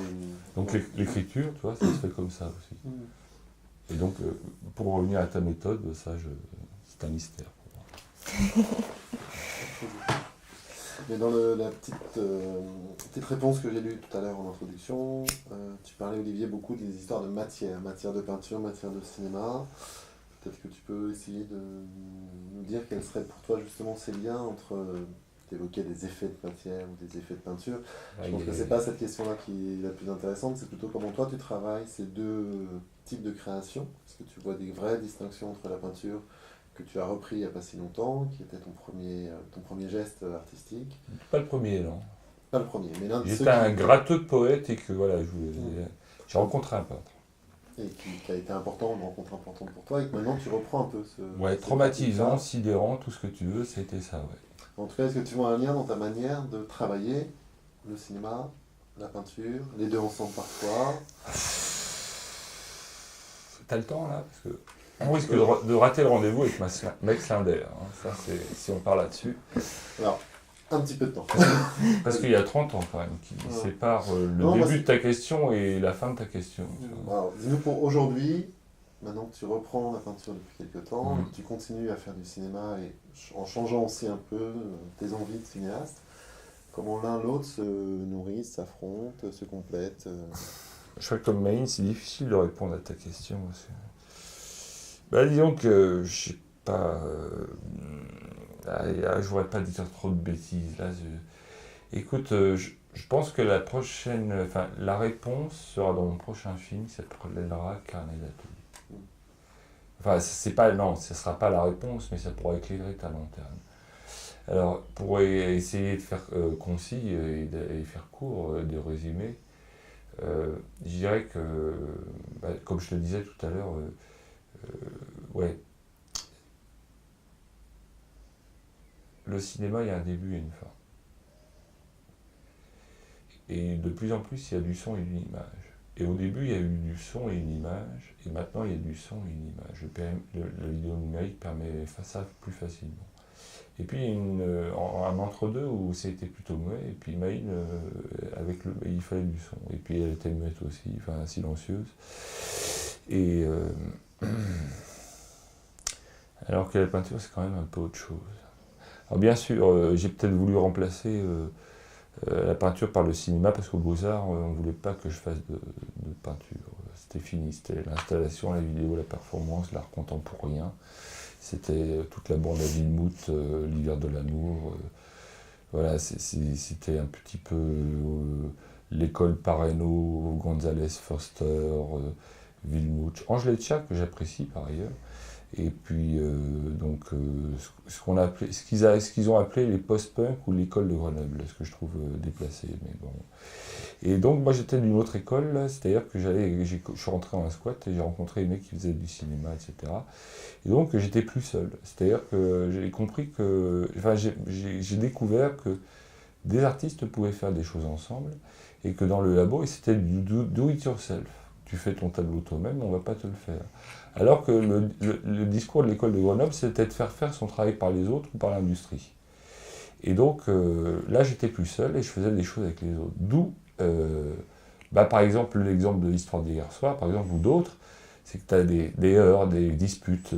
Donc l'écriture, tu vois, ça se fait comme ça aussi. Et donc, pour revenir à ta méthode, ça, c'est un mystère pour moi. Mais dans la petite réponse que j'ai lue tout à l'heure en introduction, tu parlais, Olivier, beaucoup des histoires de matière de peinture, matière de cinéma. Peut-être que tu peux essayer de nous dire quels seraient pour toi justement ces liens entre, t'évoquais des effets de matière ou des effets de peinture. Je pense que c'est pas cette question-là qui est la plus intéressante, c'est plutôt comment toi tu travailles ces deux types de création. Est-ce que tu vois des vraies distinctions entre la peinture que tu as repris il n'y a pas si longtemps, qui était ton premier geste artistique? Pas le premier, non. Pas le premier, mais l'un de ceux J'étais un qui... gratteux de poète et que voilà, j'ai rencontré un peintre. Et qui a été important, une rencontre importante pour toi, et que maintenant tu reprends un peu ce... Ouais, cette traumatisant, pratique-là. sidérant, tout ce que tu veux, c'était ça, ouais. En tout cas, est-ce que tu vois un lien dans ta manière de travailler le cinéma, la peinture, les deux ensemble parfois? T'as le temps là? Parce que on risque de rater le rendez-vous avec Max Linder. Hein. Ça, c'est si on parle là-dessus. Alors, un petit peu de temps. Parce qu'il y a 30 ans quand même qui séparent le début de ta question et la fin de ta question. Alors, dis-nous pour aujourd'hui, maintenant que tu reprends la peinture depuis quelques temps, et que tu continues à faire du cinéma et en changeant aussi un peu tes envies de cinéaste, comment l'un l'autre se nourrissent, s'affrontent, se complètent. Je crois que comme Maïn, c'est difficile de répondre à ta question. Bah, disons que je sais pas. Je voudrais pas dire trop de bêtises là. Écoute, je pense que la réponse sera dans mon prochain film, ça s'appellera Carnet d'atelier. Enfin, c'est pas, non, ce sera pas la réponse, mais ça pourra éclairer ta lanterne. Alors, pour essayer de faire concis et faire court, de résumer, je dirais que, comme je te disais tout à l'heure, ouais, le cinéma, il y a un début et une fin. Et de plus en plus, il y a du son et d'une image. Et au début, il y a eu du son et une image, et maintenant, il y a du son et une image. La vidéo numérique permet ça plus facilement. Et puis, un entre-deux où c'était plutôt muet, et puis Maïn, il fallait du son. Et puis, elle était muette aussi, enfin, silencieuse. Et alors que la peinture, c'est quand même un peu autre chose. Alors, bien sûr, j'ai peut-être voulu remplacer la peinture par le cinéma, parce qu'au Beaux-Arts, on ne voulait pas que je fasse de peinture. C'était fini, c'était l'installation, la vidéo, la performance, l'art contemporain. C'était toute la bande à Villemout, l'hiver de l'amour. Voilà, c'était un petit peu l'école Pareno, González, Foerster, Villemout, Angela Tchak, que j'apprécie par ailleurs. Et puis, ce qu'ils ont appelé les post-punk ou l'école de Grenoble, ce que je trouve déplacé, mais bon. Et donc, moi, j'étais d'une autre école, là, c'est-à-dire que je suis rentré dans un squat et j'ai rencontré des mecs qui faisaient du cinéma, etc. Et donc, j'étais plus seul. C'est-à-dire que j'ai compris que... Enfin, j'ai découvert que des artistes pouvaient faire des choses ensemble et que dans le labo, c'était du do it yourself. Tu fais ton tableau toi-même, on ne va pas te le faire. Alors que le discours de l'école de Grenoble, c'était de faire son travail par les autres ou par l'industrie. Et donc, là, j'étais plus seul et je faisais des choses avec les autres. D'où, par exemple, l'exemple de l'histoire d'hier soir, par exemple, ou d'autres, c'est que tu as des heurts, des disputes,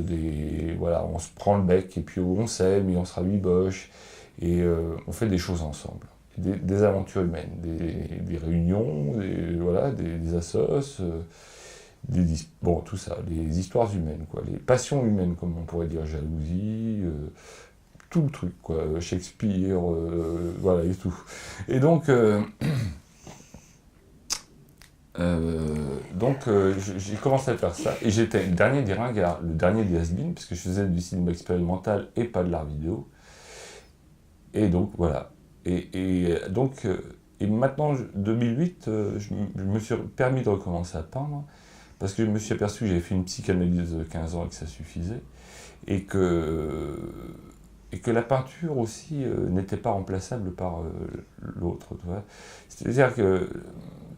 voilà, on se prend le bec et puis on s'aime et on se rabiboche et on fait des choses ensemble. Des aventures humaines, des réunions, des assos, tout ça, les histoires humaines, quoi, les passions humaines, comme on pourrait dire, jalousie, tout le truc, quoi, Shakespeare, voilà, et tout. Et donc, j'ai commencé à faire ça, et j'étais le dernier des ringards, le dernier des has-been, parce que je faisais du cinéma expérimental et pas de l'art vidéo. Et donc, voilà. Et maintenant, 2008, je me suis permis de recommencer à peindre, parce que je me suis aperçu que j'avais fait une psychanalyse de 15 ans et que ça suffisait, et que la peinture aussi n'était pas remplaçable par l'autre. C'est-à-dire que,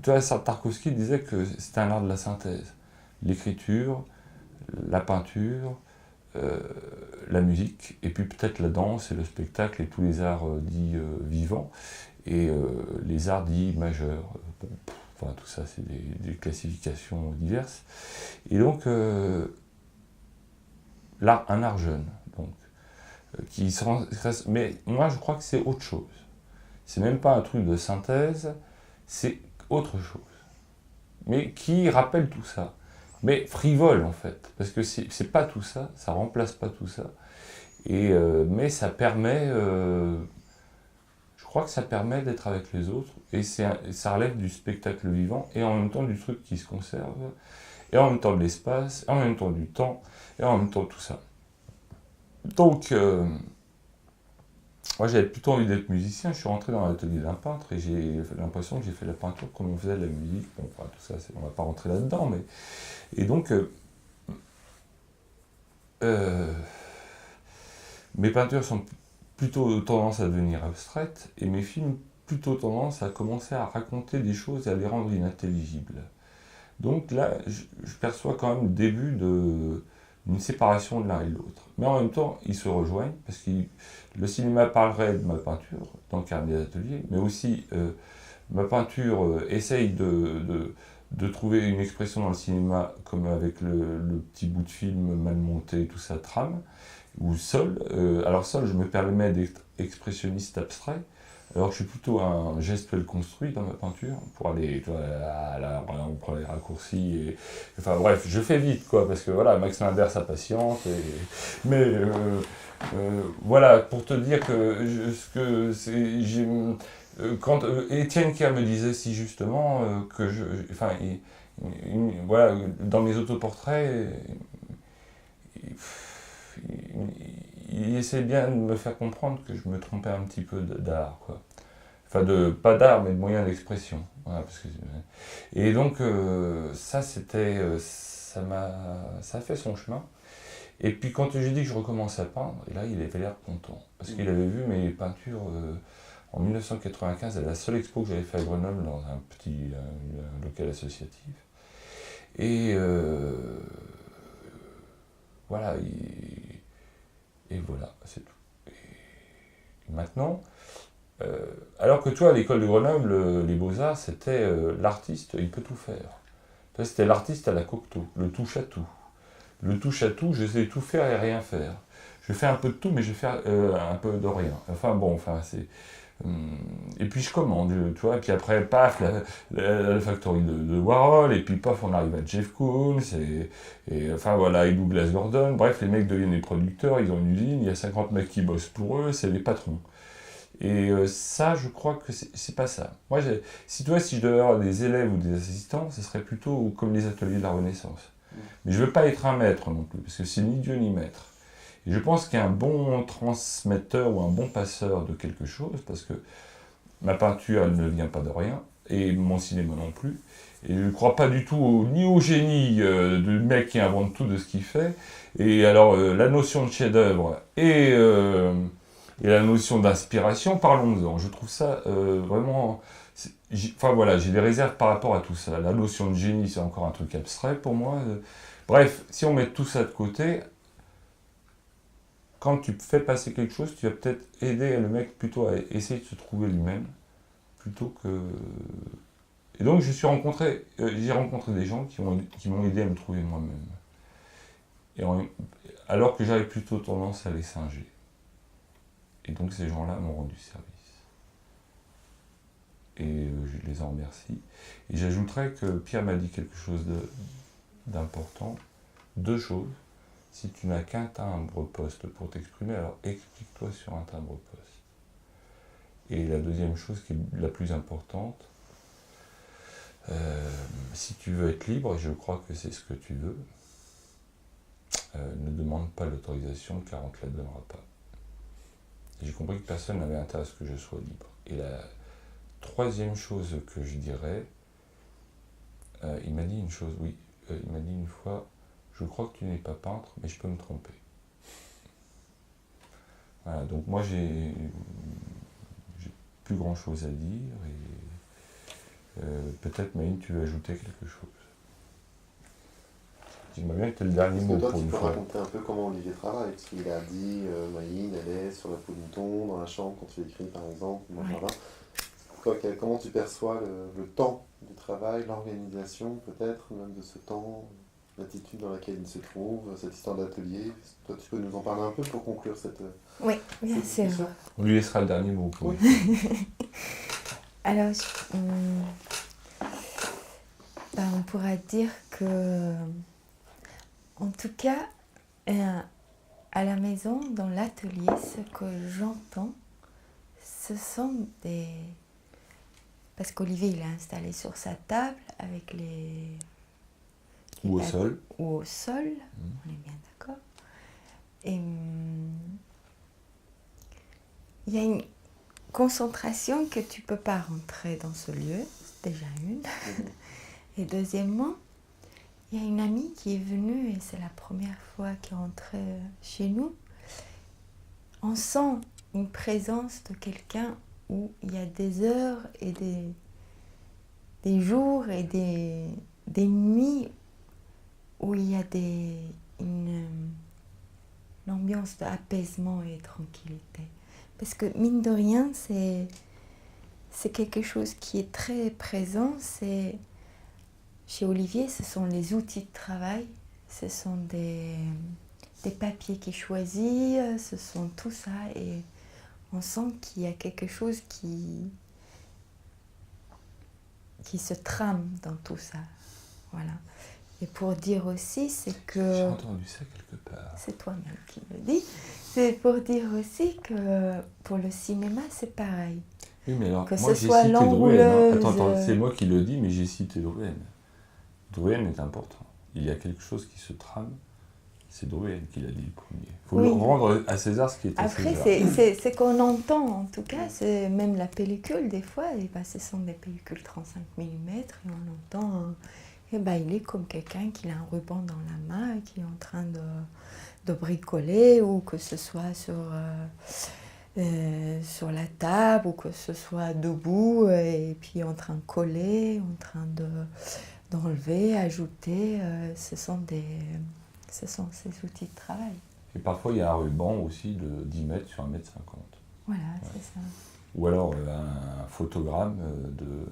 tu vois, Tarkovsky disait que c'était un art de la synthèse. L'écriture, la peinture, la musique, et puis peut-être la danse et le spectacle et tous les arts dits vivants, et les arts dits majeurs. Enfin, tout ça, c'est des classifications diverses. Et donc, un art jeune, donc, mais moi, je crois que c'est autre chose. c'est même pas un truc de synthèse, c'est autre chose. Mais qui rappelle tout ça. Mais frivole en fait, parce que c'est pas tout ça, ça remplace pas tout ça. Mais ça permet, je crois que ça permet d'être avec les autres, et ça relève du spectacle vivant, et en même temps du truc qui se conserve, et en même temps de l'espace, et en même temps du temps, et en même temps tout ça. Donc, moi j'avais plutôt envie d'être musicien, je suis rentré dans l'atelier d'un peintre, et j'ai l'impression que j'ai fait la peinture comme on faisait de la musique. Bon, enfin, tout ça, on va pas rentrer là-dedans, mais... Et donc, mes peintures sont plutôt tendance à devenir abstraites, et mes films plutôt tendance à commencer à raconter des choses et à les rendre inintelligibles. Donc là, je perçois quand même le début d'une séparation de l'un et de l'autre. Mais en même temps, ils se rejoignent, parce que le cinéma parlerait de ma peinture, dans le cadre des ateliers, mais aussi ma peinture essaye de trouver une expression dans le cinéma, comme avec le petit bout de film mal monté, tout ça trame, ou Sol. Alors Sol, je me permets d'être expressionniste abstrait, alors que je suis plutôt un gestuel construit dans ma peinture, pour aller, tu vois, on prend les raccourcis, enfin bref, je fais vite, quoi, parce que voilà, Max Linder, ça patiente, mais voilà, pour te dire que quand Étienne Kerr me disait si justement enfin, voilà, dans mes autoportraits, il essaie bien de me faire comprendre que je me trompais un petit peu d'art, quoi. Enfin, pas d'art, mais de moyens d'expression. Voilà, et donc, ça a fait son chemin. Et puis, quand j'ai dit que je recommençais à peindre, et là, il avait l'air content. Parce qu'il avait vu mes peintures en 1995, à la seule expo que j'avais fait à Grenoble, dans un petit local associatif. Et voilà, et voilà, c'est tout. Et maintenant, alors que toi, à l'école de Grenoble, les Beaux-Arts, c'était l'artiste, il peut tout faire. Toi, c'était l'artiste à la Cocteau, le touche-à-tout. Le touche-à-tout, je sais tout faire et rien faire. Je fais un peu de tout, mais je fais un peu de rien. Enfin bon, c'est... Et puis je commande, tu vois, et puis après, paf, la factory de Warhol, et puis paf, on arrive à Jeff Koons, et enfin voilà, et Douglas Gordon, bref, les mecs deviennent des producteurs, ils ont une usine, il y a 50 mecs qui bossent pour eux, c'est les patrons. Et ça, je crois que c'est pas ça. Moi, si je devais avoir des élèves ou des assistants, ce serait plutôt comme les ateliers de la Renaissance. Mais je veux pas être un maître non plus, parce que c'est ni Dieu ni maître. Et je pense qu'un bon transmetteur ou un bon passeur de quelque chose, parce que ma peinture, elle ne vient pas de rien, et mon cinéma non plus, et je ne crois pas du tout ni au génie du mec qui invente tout de ce qu'il fait, et alors la notion de chef-d'œuvre et la notion d'inspiration, parlons-en. Je trouve ça vraiment... Enfin voilà, j'ai des réserves par rapport à tout ça. La notion de génie, c'est encore un truc abstrait pour moi. Bref, si on met tout ça de côté, quand tu fais passer quelque chose, tu vas peut-être aider le mec plutôt à essayer de se trouver lui-même, plutôt que... Et donc j'ai rencontré des gens qui m'ont aidé à me trouver moi-même. Alors que j'avais plutôt tendance à les singer. Et donc ces gens-là m'ont rendu service. Et je les en remercie. Et j'ajouterais que Pierre m'a dit quelque chose d'important. 2 choses. Si tu n'as qu'un timbre-poste pour t'exprimer, alors explique-toi sur un timbre-poste. Et la deuxième chose qui est la plus importante, si tu veux être libre, et je crois que c'est ce que tu veux, ne demande pas l'autorisation car on ne te la donnera pas. J'ai compris que personne n'avait intérêt à ce que je sois libre. Et la troisième chose que je dirais, il m'a dit une chose, oui, il m'a dit une fois, je crois que tu n'es pas peintre, mais je peux me tromper. Voilà, donc moi j'ai plus grand chose à dire, et peut-être Maïne, tu veux ajouter quelque chose. J'aimerais bien que tu aies le dernier mot pour une fois. Tu peux raconter un peu comment Olivier travaille, parce qu'il a dit, Maïne, elle est sur la peau de mouton, dans la chambre, quand tu écris par exemple, dans le jardin. Toi, comment tu perçois le temps du travail, l'organisation peut-être, même de ce temps, l'attitude dans laquelle il se trouve, cette histoire d'atelier. Toi, tu peux nous en parler un peu pour conclure cette... Oui, bien sûr. On lui laissera le dernier mot. Oui. Alors, on pourra dire que, en tout cas, à la maison, dans l'atelier, ce que j'entends, ce sont des... Parce qu'Olivier, il est installé sur sa table avec les... Ou au sol. Ou au sol, on est bien d'accord. Et il y a une concentration que tu ne peux pas rentrer dans ce lieu, c'est déjà une. Et deuxièmement, il y a une amie qui est venue, et c'est la première fois qu'elle est rentrée chez nous. On sent une présence de quelqu'un où il y a des heures et des jours et des nuits où il y a une ambiance d'apaisement et de tranquillité. Parce que mine de rien, c'est quelque chose qui est très présent. Chez Olivier, ce sont les outils de travail, ce sont des papiers qu'il choisit, ce sont tout ça. Et on sent qu'il y a quelque chose qui se trame dans tout ça. Voilà. Et pour dire aussi, c'est que... J'ai entendu ça quelque part. C'est toi-même qui le dis. C'est pour dire aussi que pour le cinéma, c'est pareil. Oui, mais alors, Que moi ce j'ai soit cité Drouin. l'enrouleuse... Attends, c'est moi qui le dis, mais j'ai cité Drouin. Drouin est important. Il y a quelque chose qui se trame. C'est Drouin qui l'a dit le premier. Il faut le rendre à César ce qui est à César. Après, c'est qu'on entend, en tout cas, c'est même la pellicule, des fois, ce sont des pellicules 35 mm, et on entend... il est comme quelqu'un qui a un ruban dans la main et qui est en train de bricoler, ou que ce soit sur la table, ou que ce soit debout, et puis en train de coller, en train d'enlever, ajouter. Ce sont ces outils de travail. Et parfois, il y a un ruban aussi de 10 mètres sur 1,50 m. Voilà, c'est ça. Ou alors un photogramme de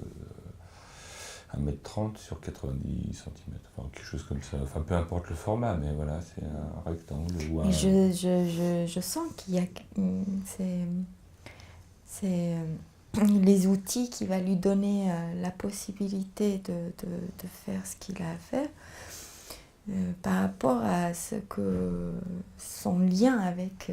1,30 m sur 90 cm. Enfin, quelque chose comme ça. Enfin, peu importe le format, mais voilà, c'est un rectangle. Ou un... Je sens qu'il y a... C'est les outils qui va lui donner la possibilité de faire ce qu'il a à faire. Par rapport à son lien avec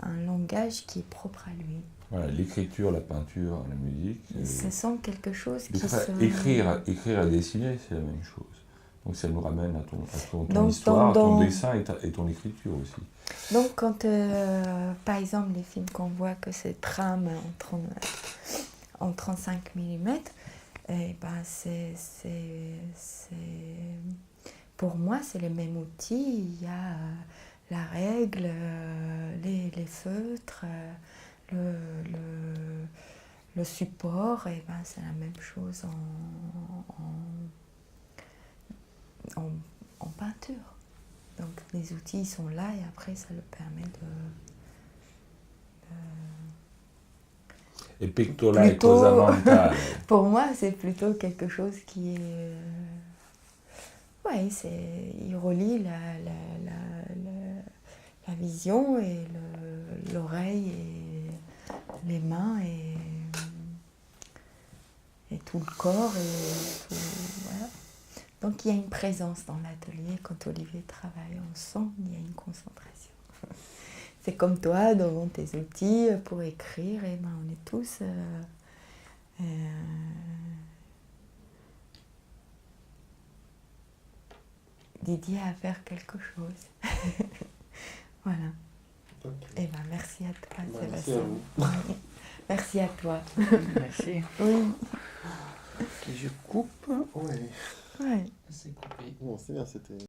un langage qui est propre à lui. Voilà, l'écriture, la peinture, la musique. Ce sont quelque chose qui Écrire et dessiner, c'est la même chose. Donc ça nous ramène à ton histoire, ton dessin et ton écriture aussi. Donc quand, par exemple, les films qu'on voit que c'est trame en 35 mm, pour moi, c'est les mêmes outils. Il y a la règle, les feutres, le support, et c'est la même chose en peinture. Donc les outils sont là, et après ça le permet Et pectola et cosa mentale. Pour moi, c'est plutôt quelque chose qui est... il relie la vision et l'oreille et les mains et tout le corps. Voilà. Donc il y a une présence dans l'atelier quand Olivier travaille. On sent qu'il y a une concentration. C'est comme toi, devant tes outils pour écrire, et on est tous... dédiés à faire quelque chose. Voilà. Okay. Merci à toi, Sébastien. Merci à vous. Merci à toi. Merci. Oui. Et je coupe. Ouais. Ouais. C'est coupé. Bon, c'est bien, c'était...